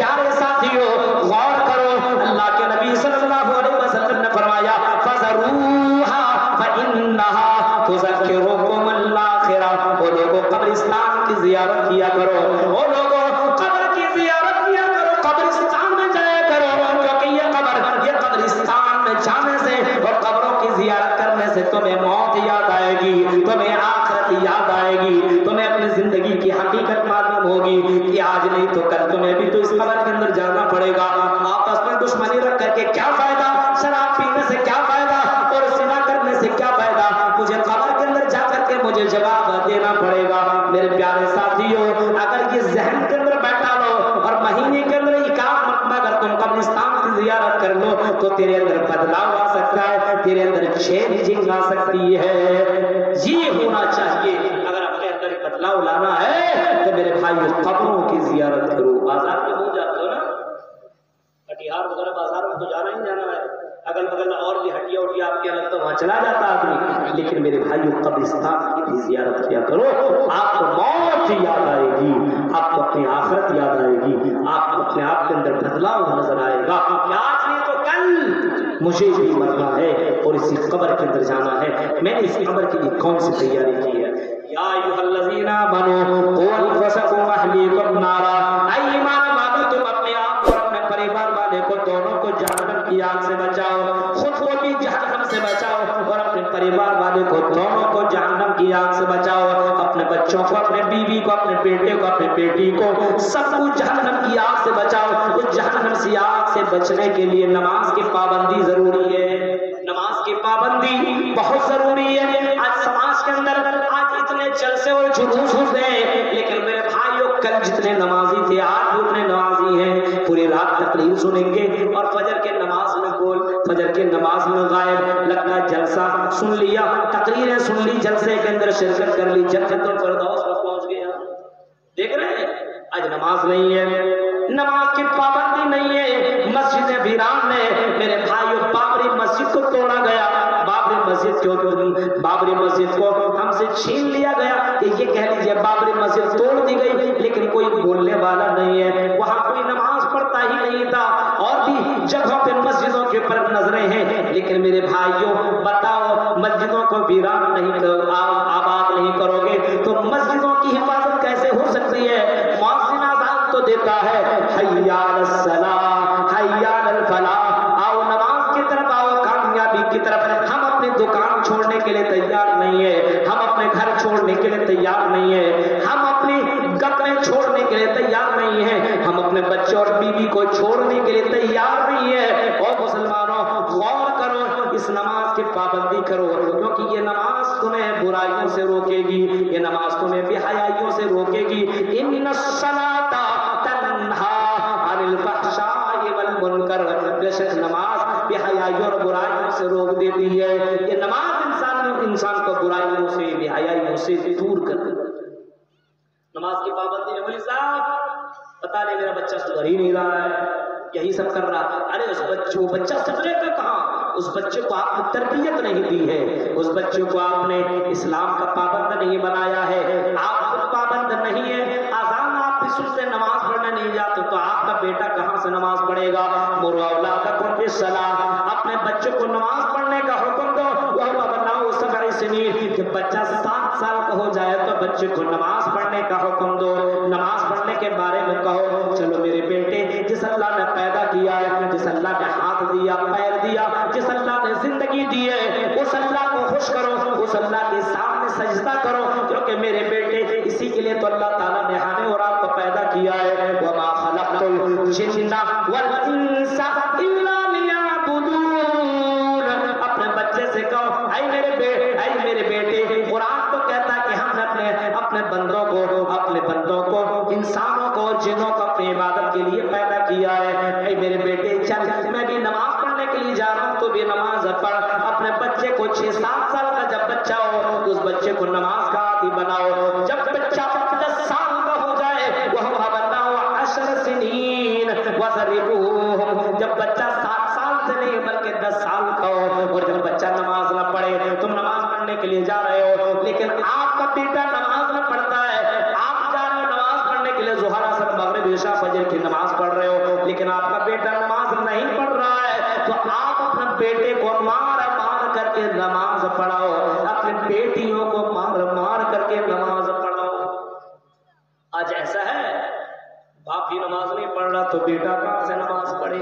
پیارے ساتھیوں غور کرو، اللہ کے نبی صلی اللہ علیہ وسلم نے فرمایا فَذَرُوهَا فَإِنَّهَا تُذَكِّرُكُمُ الْآخِرَةَ، وہ لوگوں قبرستان کی زیارت کیا کرو، وہ لوگوں قبر کی زیارت کیا کرو، قبرستان میں جایا کرو، کیونکہ یہ قبرستان میں جانے سے اور قبروں کی زیارت کرنے سے تمہیں موت یاد آئے گی، تمہیں آخرت یاد آئے گی، تمہیں اپنی زندگی کی حقیقت معلوم ہوگی کہ آج نہیں تو کل تمہیں بھی تو اس قبر کے اندر جانا پڑے گا۔ آپس میں دشمنی رکھ کر کے کیا فائدہ، شراب پینے سے کیا فائدہ اور زنا کرنے سے کیا فائدہ، مجھے قبر کے اندر جا کر کے مجھے جواب دینا پڑے گا۔ میرے پیارے ساتھیوں، اگر یہ ذہن کے اندر بیٹھا لو اور مہینے کے اندر ایکام مرتبہ اگر تم قبرستان کی زیارت کر لو تو تیرے اندر بدلاؤ آ سکتا ہے، تیرے اندر چینجنگ آ سکتی ہے۔ یہ ہونا چاہیے، اگر اپنے اندر بدلاؤ لانا ہے تو میرے بھائی قبروں کی زیارت کرو۔ بازار میں ہو جاتے ہو نا، کٹیہار وغیرہ بازار میں تو جانا ہی جانا ہے، اگل بگل میں اور بھی ہٹیا اٹھیا آپ کے الگ تو وہاں چلا جاتا آدمی، لیکن میرے بھائیو قبرستان کی بھی زیارت کیا کرو، آپ کو موت یاد آئے گی، آپ کو اپنی آخرت یاد آئے گی، آپ کو اپنے آپ کے اندر بدلاؤ نظر آئے گا کہ آج نہیں تو کل مجھے بھی مرنا ہے اور اسی قبر کے اندر جانا ہے۔ میں نے اس قبر کے لیے کون سی تیاری کی ہے؟ یا ایھا الذین آمنوا قوا انفسکم واہلیکم نارا، اے ایمان والو تم اپنے آپ اور اپنے پریوار والے کو دونوں کو جہنم کی آگ سے بچاؤ، خود کو بھی جہنم سے بچاؤ اور اپنے پریوار والے کو دونوں کو جہنم کی آگ سے بچاؤ، اپنے بچوں کو، اپنے بیوی کو، اپنے بیٹے کو، اپنے بیٹی کو، سب کو جہنم کی آگ سے بچاؤ۔ اس جہنم سے آگ سے بچنے کے لیے نماز کی پابندی ضروری ہے، نماز کی پابندی بہت ضروری ہے۔ آج سماج کے اندر آج اتنے جلسے اور جلوس ہوتے ہیں، لیکن میرے بھائیوں کل جتنے نمازی تھے آج بھی اتنے نمازی ہیں، پوری رات تقریر سنیں گے اور فجر کے نماز میں گول، فجر کے نماز میں غائب، لگتا ہے جلسہ سن لیا، تقریریں سن لی، جلسے کے اندر شرکت کر لی، جنت الفردوس میں پہنچ گیا۔ دیکھ رہے ہیں آج نماز نہیں ہے، نماز کی پابندی نہیں ہے، مسجد ویران میں میرے بھائیوں بابری مسجد کو توڑا گیا، بابری مسجد کو ہم سے چھین لیا گیا، کہ یہ کہہ لیجیے بابری مسجد توڑ دی گئی، لیکن کوئی بولنے والا نہیں ہے، وہاں کوئی نماز پڑھتا ہی نہیں تھا، اور بھی جگہوں پہ مسجدوں کے پر نظریں ہیں، لیکن میرے بھائیوں بتاؤ مسجدوں کو ویران نہیں آباد نہیں کرو گے تو مسجدوں کی حفاظت کیسے ہو سکتی ہے؟ مؤذن اذان تو دیتا ہے حی علی الصلاۃ حی علی الفلاح، آؤ نماز کی طرف آؤ، کامیابی کی طرف۔ ہم اپنی دکان چھوڑنے کے لیے تیار نہیں ہے، ہم اپنے گھر چھوڑنے کے لیے تیار نہیں ہے، ہم اپنی گپیں چھوڑنے کے لیے تیار نہیں ہے، ہم اپنے بچے اور بیوی کو چھوڑنے کے لیے تیار نہیں ہے۔ اور مسلمانوں غور کرو، اس نماز کی پابندی کرو، کیونکہ یہ نماز تمہیں برائیوں سے روکے گی، یہ نماز تمہیں بے حیائیوں سے روکے گی۔ ان الصلاۃ تنہا عن الفحشاء والمنکر، بے شک نماز بے حیائیوں اور برائیوں سے روک دیتی ہے، یہ نماز انسان کو برائیوں سے بے حیائیوں سے دور کر دیتی ہے۔ نماز کی پابندی ہے، مولوی صاحب پتہ نہیں میرا بچہ سدھر ہی نہیں رہا ہے، یہی سب کر رہا، ارے اس بچہ سدھرے گا کہاں؟ اس بچے کو آپ نے تربیت نہیں دی ہے، اس بچے کو آپ نے اسلام کا پابند نہیں بنایا ہے، آپ خود پابند نہیں ہے، اذان آپ بھی سنتے نماز پڑھنے نہیں جاتے تو آپ کا بیٹا کہاں سے نماز پڑھے گا؟ مروا اولادکم بالصلاۃ، اپنے بچے کو نماز پڑھنے کا حکم دو، وہو ابناء 7 سنین، جب بچہ 7 سال کا ہو جائے تو بچے کو نماز پڑھنے کا حکم دو، نماز پڑھنے کے بارے میں کہو، چلو میرے بیٹے جس اللہ نے پیدا کیا ہے، جس اللہ نے ہاتھ دیا، پیر دیا، جس اللہ نے زندگی دی ہے، اس اللہ کو خوش کرو، اس اللہ کے سامنے سجدہ کرو، کیونکہ میرے بیٹے اسی کے لیے تو اللہ تعالیٰ نے ہمیں اور آپ کو پیدا کیا ہے۔ وَمَا خَلَقْتُ الْجِنَّ وَالْإِنسَ إِلَّا لِيَعْبُدُونَ، اپنے بچے سے کہو اے میرے بیٹے، قرآن تو کہتا ہے کہ ہم نے اپنے بندوں کو انسانوں کو اور جنوں کو اپنی عبادت کے لیے پیدا کیا ہے۔ اے میرے بیٹے چل میں بھی نماز پڑھنے کے لیے جا رہا ہوں، تو بھی نماز پڑھ، اپنے بچے کو 6-7 سال کا جب بچہ ہو تو اس بچے کو نماز کا عادی بناؤ، جب بچہ 10 سال کا ہو جائے وَهُوَ أَبْنَاءُ 10 سنین وَضَرِبُوهُمْ، جب بچہ 7 سال سے نہیں بلکہ 10 سال کا ہو، اور جب بچہ نماز نہ پڑھے، تم نماز پڑھنے کے لیے جا رہے ہو لیکن آپ کا بیٹا نماز نہ پڑھتا ہے، آپ جا رہے ہو نماز پڑھنے کے لیے، ظہر اثر مغرب عشاء فجر کی نماز پڑھ رہے ہو لیکن آپ کا بیٹا نماز نہیں پڑھ رہا ہے تو آپ اپنے بیٹے کو مار مار کر کے نماز پڑھاؤ، اپنی بیٹیوں کو مار مار کر کے نماز پڑھاؤ۔ آج ایسا ہے باپ ہی نماز نہیں پڑھ رہا تو بیٹا کہاں سے نماز پڑھے،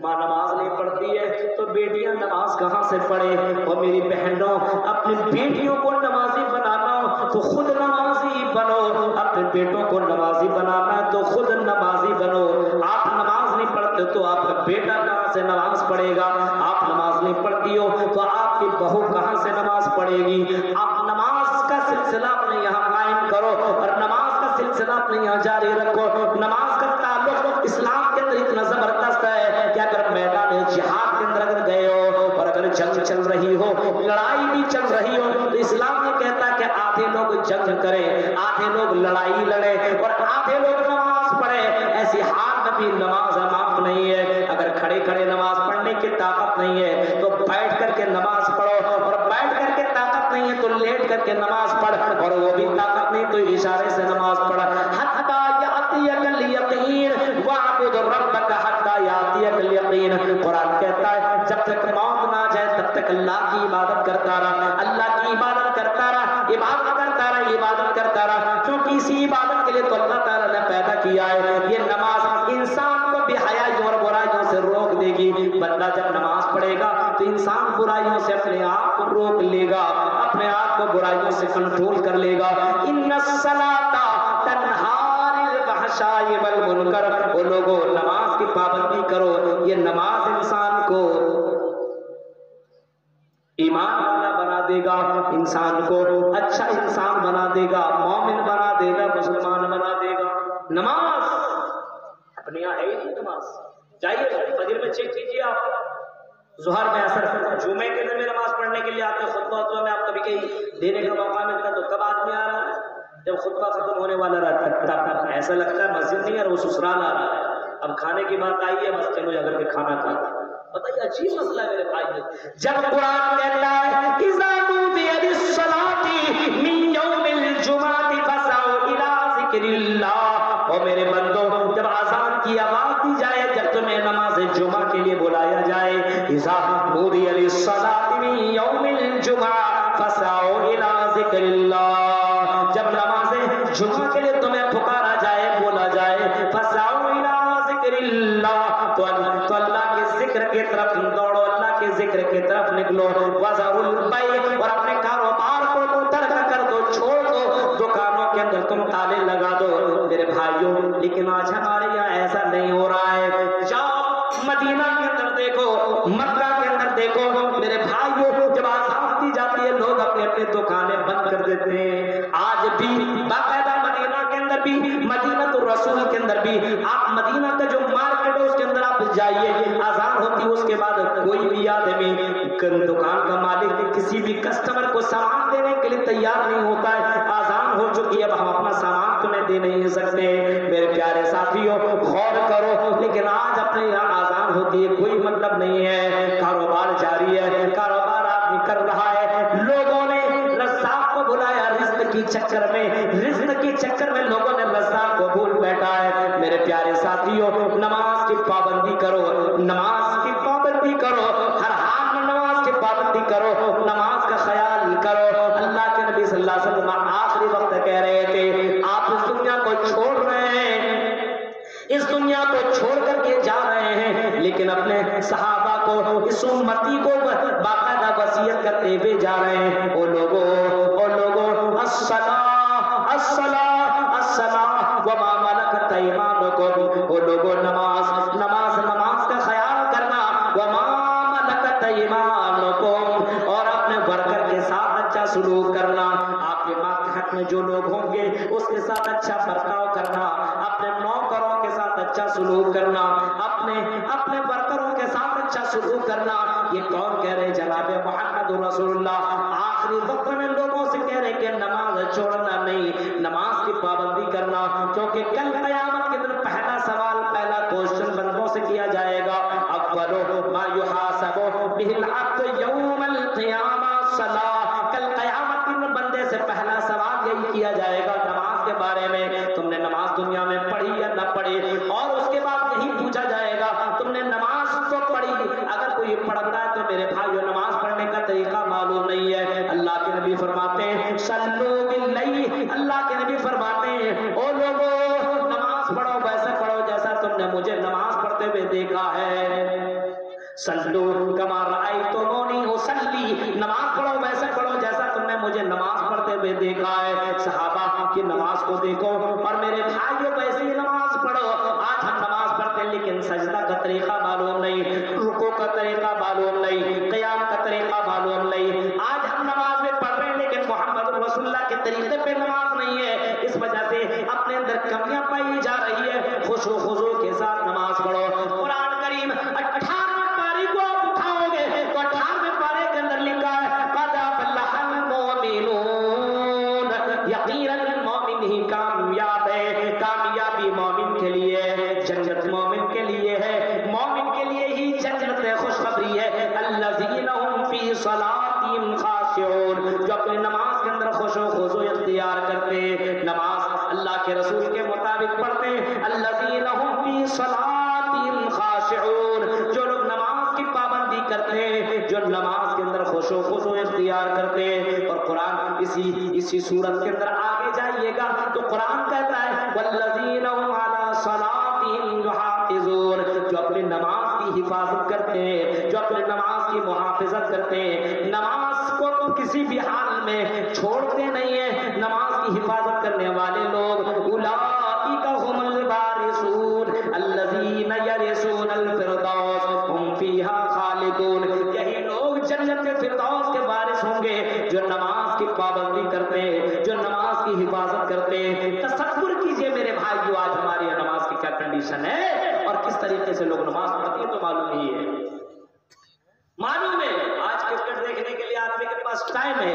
ماں نماز نہیں پڑھتی ہے تو بیٹیاں نماز کہاں سے پڑھے۔ اور میری بہنوں، اپنی بیٹیوں کو نمازی بنانا تو خود نمازی بنو، اپنے بیٹوں کو نمازی بنانا تو خود نمازی بنو۔ آپ نماز نہیں پڑھتے تو آپ کا بیٹا کہاں سے نماز پڑھے گا، آپ نماز نہیں پڑھتی ہو تو آپ کی بہو کہاں سے نماز پڑھے گی۔ آپ نماز کا سلسلہ اپنے یہاں قائم کرو اور نماز کا سلسلہ اپنے یہاں جاری رکھو۔ نماز کا تعلق اسلام کے اندر اتنا زبردست ہے کہ اگر میدان جہاد کے اندر اگر گئے ہو اور اگر جنگ چل رہی ہو، لڑائی بھی چل رہی ہو تو اسلام یہ کہتا ہے کہ آدھے لوگ جنگ کریں، آدھے لوگ لڑائی لڑیں اور آدھے لوگ نماز پڑھیں۔ ایسی حال میں بھی نماز معاف نہیں ہے۔ اگر کھڑے کھڑے نماز پڑھنے کی طاقت نہیں ہے تو بیٹھ کر کے نماز پڑھو، اور بیٹھ کر کے طاقت نہیں ہے تو لیٹ کر کے نماز پڑھ، اور وہ بھی طاقت نہیں تو اشارے سے نماز پڑھ۔ حتی یاتیک الیقین واعبد ربک حتی یاتیک الیقین۔ قرآن کہتا ہے جب تک موت نہ آ جائے تب تک اللہ کی عبادت کرتا رہا، اللہ کی عبادت کرتا رہا، عبادت کرتا رہا، عبادت کرتا رہا، کیونکہ اسی عبادت کے لیے تو اللہ تعالیٰ نے پیدا کیا ہے۔ یہ نماز انسان کو بے حیائی اور برائیوں سے روک دے گی۔ بندہ جب نماز پڑھے گا تو انسان برائیوں سے اپنے آپ کو روک لے گا، اپنے آپ کو برائیوں سے کنٹرول کر لے گا۔ ان الصلاۃ تنہی عن الفحشاء والمنکر۔ وہ لوگوں نماز کی پابندی کرو، یہ نماز انسان کو ایمان والا بنا دے گا، انسان کو اچھا انسان بنا دے گا، مومن بنا دے گا، مسلمان بنا دے گا۔ نماز اپنے یہاں ہے ہی نہیں نماز۔ جائیے فجر میں چیک کیجیے، آپ ظہر میں اثر جمعے کے دن میں نماز پڑھنے کے لیے آتے ہیں، خطبہ میں آپ کبھی کہیں دینے کا موقع ملتا تو کب آدمی آ رہا ہے جب خطبہ ختم ہونے والا رہتا ہے، ایسا لگتا ہے مسجد نہیں ہے وہ سسرال آ رہا ہے۔ اب کھانے کی بات آئی ہے بس چلو اگر کے کھانا کھاتا، بتائیے عجیب مسئلہ ہے میرے بھائی۔ جب قرآن کہتا ہے اذا نودی للصلاۃ من یوم الجمعۃ فاسعوا الی ذکر اللہ، او میرے بندو جب اذان کی آواز دی جائے، جب تمہیں نماز جمعہ کے لیے بلایا جائے، اذا نودی للصلاۃ من یوم الجمعہ فاسعوا الی ذکر اللہ، جب نماز جمعہ کے لیے تمہیں پکارا جائے، بولا جائے، فاسعوا الی ذکر اللہ، تو اللہ کے ذکر کی طرف دوڑو، اللہ کے ذکر کی طرف نکلو۔ وذروا البیع، اور اپنے کاروبار کو ترک کر دو، چھوڑ دو، دکانوں کے اندر تم تالے لگا دو۔ میرے بھائیوں لیکن آج ہمارے یہاں ایسا نہیں ہو رہا ہے۔ جاؤ مدینہ کے اندر دیکھو، مکہ کے اندر دیکھو میرے بھائیوں، جب آزاد دی جاتی ہے لوگ اپنے اپنے دکانیں بند کر دیتے ہیں۔ آج بھی باقاعدہ مدینہ کے اندر بھی، مدینہ الرسول کے اندر بھی، آپ مدینہ کا جو مارکیٹ ہے اس کے اندر آپ جائیے، آزان ہوتی ہے اس کے بعد کوئی بھی آدمی دکان کا مالک کسی بھی کسٹمر کو سامان دینے کے لیے تیار نہیں ہوتا ہے۔ آزان ہو چکی ہے، اب ہم اپنا سامان تمہیں دے نہیں سکتے۔ میرے پیارے ساتھیوں غور کرو، لیکن آج اپنے یہاں آزان ہوتی ہے کوئی مطلب نہیں ہے، کاروبار جاری ہے، کاروبار آدمی کر رہا ہے۔ لوگوں نے رزاق کو بلایا رزق کی چکر میں، رزق کی چکر میں لوگوں نے رزاق کو بھول بیٹھا ہے۔ میرے پیارے ساتھیوں نماز کی پابندی کرو، نماز کی پابندی کرو، ہر حال میں نماز کی پابندی کرو، نماز کا خیال کرو۔ اللہ کے نبی صلی اللہ علیہ وسلم آخری وقت کہہ رہے تھے آپ اس دنیا کو چھوڑ رہے ہیں، اس دنیا کو چھوڑ کر کے جا رہے ہیں، لیکن اپنے صحابہ کو، اس امتی کو باقاعدہ وصیت کرتے ہوئے جا رہے ہیں۔ او لوگوں الصلاۃ الصلاۃ الصلاۃ وما ملکت ایمانکم، او لوگوں نماز نماز نماز کا خیال کرنا، وما ملکت ایمانکم، اور اپنے ورکر کے ساتھ اچھا سلوک کرنا، آپ کے ماتحت میں جو لوگ ہوں گے اس کے ساتھ اچھا برتاؤ کرنا، اپنے نوکروں کے ساتھ اچھا سلوک کرنا، اپنے ورکروں کے ساتھ اچھا سلوک کرنا۔ یہ کون کہہ رہے؟ جناب محمد رسول اللہ آخری وقت میں لوگوں سے کہہ رہے کہ نماز چھوڑنا نہیں، نماز کی پابندی کرنا، کیونکہ کل قیامت کے دن پہلا سوال، پہلا کوشچن بندوں سے کیا جائے گا، اول ما یحاسب بہ العبد یوم القیامہ الصلاۃ، کل قیامت کے دن بندے سے پہلا سوال یہی کیا جائے گا نماز کے بارے میں، تم نے نماز دنیا میں پڑھی یا نہ پڑھی، نے مجھے نماز پڑھتے ہوئے دیکھا ہے. سلو کما رأیتمونی اصلی، نماز پڑھو ویسے پڑھو جیسا تم نے مجھے نماز پڑھتے ہوئے دیکھا ہے. صحابہ کی نماز کو دیکھو اور میرے بھائیوں ویسے ہی نماز پڑھو. آج ہم نماز پڑھتے ہیں لیکن سجدہ کا طریقہ معلوم نہیں، رکوع کا طریقہ معلوم نہیں، قیام کا طریقہ معلوم نہیں. آج ہم نماز میں پڑھ رہے ہیں لیکن محمد رسول اللہ کے طریقے پہ نماز نہیں ہے. اس وجہ سے اپنے اندر کمیاں پائی جا رہی ہے. خشوع و خضوع کے ساتھ نماز پڑھو. قرآن کریم 18 پاری کو آپ اٹھاؤ گے تو 18 پارے کے اندر لکھا ہے قد افلح المؤمنون، یقیناً مومن ہی کامیاب ہے. کامیابی مومن کے لیے ہے، جنت مومن کے لیے ہے، مومن کے لیے ہی جنت ہے، خوشخبری ہے. الذین هم فی صلاتهم خاشعون، جو اپنی نماز کے اندر خشوع و خضوع اختیار کرتے، نماز اللہ کے رسول کے مطابق پڑھتے. الذین هم فی صلاتهم خاشعون، جو لوگ نماز کی پابندی کرتے ہیں، جو نماز کے اندر خشوع و خضوع اختیار کرتے ہیں. اور قرآن اسی سورت کے اندر آگے جائیے گا تو قرآن کہتا ہے والذین هم علی صلاتهم یحافظون، جو اپنی نماز کی حفاظت کرتے ہیں، جو اپنی نماز کی محافظت کرتے ہیں، نماز کو کسی بھی حال میں چھوڑتے نہیں ہیں. نماز کی حفاظت کرنے والے لوگ اولئک هم الوارثون الذین یرثون الفردوس هم فیہا خالدون، یہی لوگ جنت فردوس کے وارث ہوں گے جو نماز کی پابندی کرتے ہیں، جو نماز کی حفاظت کرتے ہیں. تصور کیجئے میرے بھائیو آج ہماری نماز کی کیا کنڈیشن ہے اور کس طریقے سے لوگ نماز پڑھتے ہیں. تو معلوم ہی ہے، معلوم ہے. آج کرکٹ دیکھنے کے لیے آدمی کے پاس ٹائم ہے،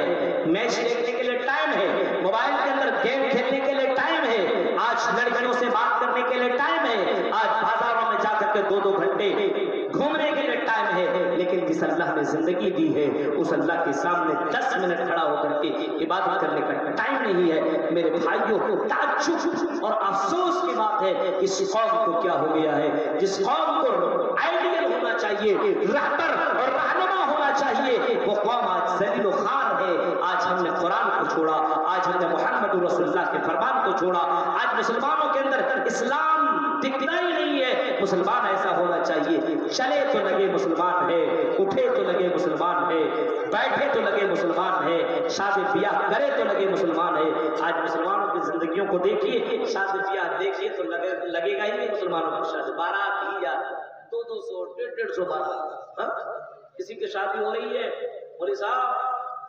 میچ دیکھنے کے لیے ٹائم ہے، موبائل کے اندر گیم کھیلنے کے لیے ٹائم ہے، آج لڑکیوں سے بات کرنے کے لیے ٹائم ہے، آج بازاروں میں جا کر کے 2 گھنٹے گھومنے کے لیے ٹائم ہے. لیکن جس اللہ نے زندگی دی ہے اس اللہ کے سامنے 10 منٹ کھڑا ہو کر کے عبادت کرنے کا ٹائم نہیں ہے. میرے بھائیوں، تعجب اور افسوس کی بات ہے اس قوم کو کیا ہو گیا ہے. جس قوم کو آئیڈیل ہونا چاہیے، رہبر اور رہنما ہونا چاہیے، وہ قوم آج ذلیل و خوار ہے. آج ہم نے قرآن کو چھوڑا، آج ہم نے محمد رسول اللہ کے فرمان کو چھوڑا. آج مسلمانوں کے اندر اسلام دکھتا ہی نہیں ہے. مسلمان ایسا ہونا چاہیے چلے تو لگے مسلمان ہے، اٹھے تو لگے مسلمان ہے، بیٹھے تو لگے مسلمان ہے، شادی بیاہ کرے تو لگے مسلمان ہے. آج مسلمانوں کی زندگیوں کو دیکھیے، شادی بیاہ دیکھیے تو لگے گا ہی نہیں مسلمانوں کی شادی. بارات ہی یا 200 150 بارات، کسی کی شادی ہو رہی ہے، مولوی صاحب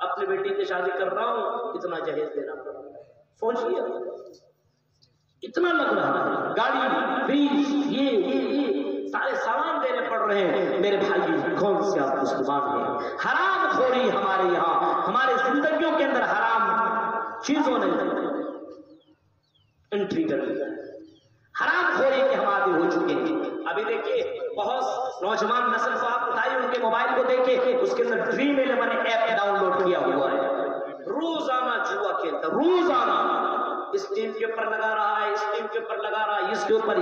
اپنی بیٹی کی شادی کر رہا ہوں، اتنا جہیز دینا پڑا. سوچیے اتنا لگ رہا ہے، گاڑی فریج یہ سارے سامان دینے پڑ رہے ہیں. میرے بھائی کون سے آپ مسلمان ہیں؟ حرام خوری ہمارے یہاں، ہمارے زندگیوں کے اندر حرام چیزوں نے انٹری کر لی ہے. حرام خوری کے ہم عادی ہو چکے ہیں. ابھی دیکھیے بہت نوجوان نسل کو آپ بتائیے، ان کے موبائل کو دیکھیں، اس کے اندر ڈریم 11 ایپ ڈاؤن لوڈ کیا ہوا ہے. روزانہ جوا کھیلتا، روزانہ اس ٹیم کے اوپر لگا رہا ہے، اس ٹیم کے اوپر لگا رہا ہے، اس کے اوپر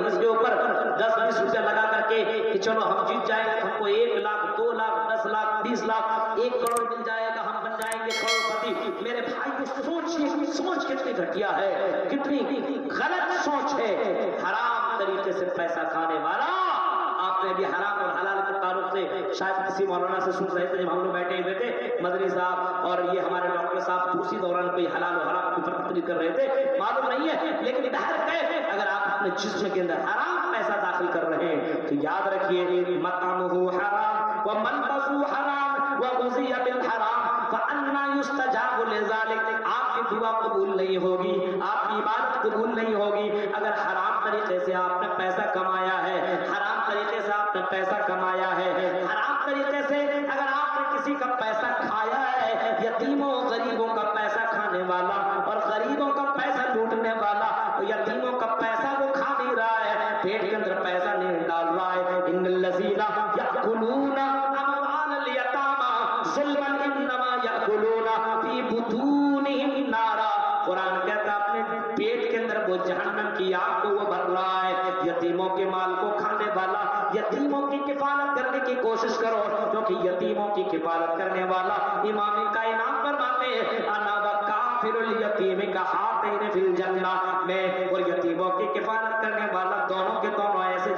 10-20 روپیہ لگا کر کے کہ چلو ہم جیت جائیں گے، ہم کو 1 لاکھ 2 لاکھ 10 لاکھ 20 لاکھ 1 کروڑ مل جائے گا، ہم بن جائیں گے کروڑپتی. میرے بھائی سوچ سوچ کتنی گھٹیا ہے، کتنی غلط سوچ ہے. حرام طریقے سے پیسہ کھانے والا. آپ نے بھی حرام اور حلال کے تعلق سے شاید کسی مولانا سے سن رہے تھے جب ہم لوگ بیٹھے ہوئے تھے، مدنی صاحب اور یہ ہمارے ڈاکٹر صاحب اسی دوران کوئی حلال و حرام کی تقریر کر رہے تھے، معلوم نہیں ہے. لیکن اگر آپ اپنے جسم کے اندر حرام پیسہ داخل کر رہے ہیں تو یاد رکھیے مطعمہ حرام وملبسہ حرام وغذی بالحرام فأنا یستجاب لذلک. آپ کی دعا قبول نہیں ہوگی، آپ کی عبادت قبول نہیں ہوگی اگر حرام طریقے سے آپ نے پیسہ کمایا ہے، حرام طریقے سے آپ نے پیسہ کمایا ہے، حرام طریقے سے اگر آپ نے کسی کا پیسہ کھایا ہے. یتیموں غریبوں کا پیسہ کھانے والا اور غریبوں کا پیسہ لوٹنے والا، یتیموں کا پیسہ وہ کھا نہیں رہا ہے، پیٹ کے اندر پیسہ نہیں ڈال رہا ہے. ان الذین یأکلون اموال الیتامی ظلما انما یأکلون فی بطونہم نارا. قرآن کہتا ہے اپنے پیٹ کے اندر وہ جہنم کی آگ کو وہ بھر رہا ہے. یتیموں کے مال کو کھانے والا، یتیموں کی کفالت کرنے کی کوشش کرو، کیونکہ یتیموں کی کفالت کرنے والا امام کائنات فرماتے ہیں انا وکافر الیتیم کہاتین فی الجنہ. میں اور یتیموں کی کفالت کرنے والا دونوں کے دونوں ایسے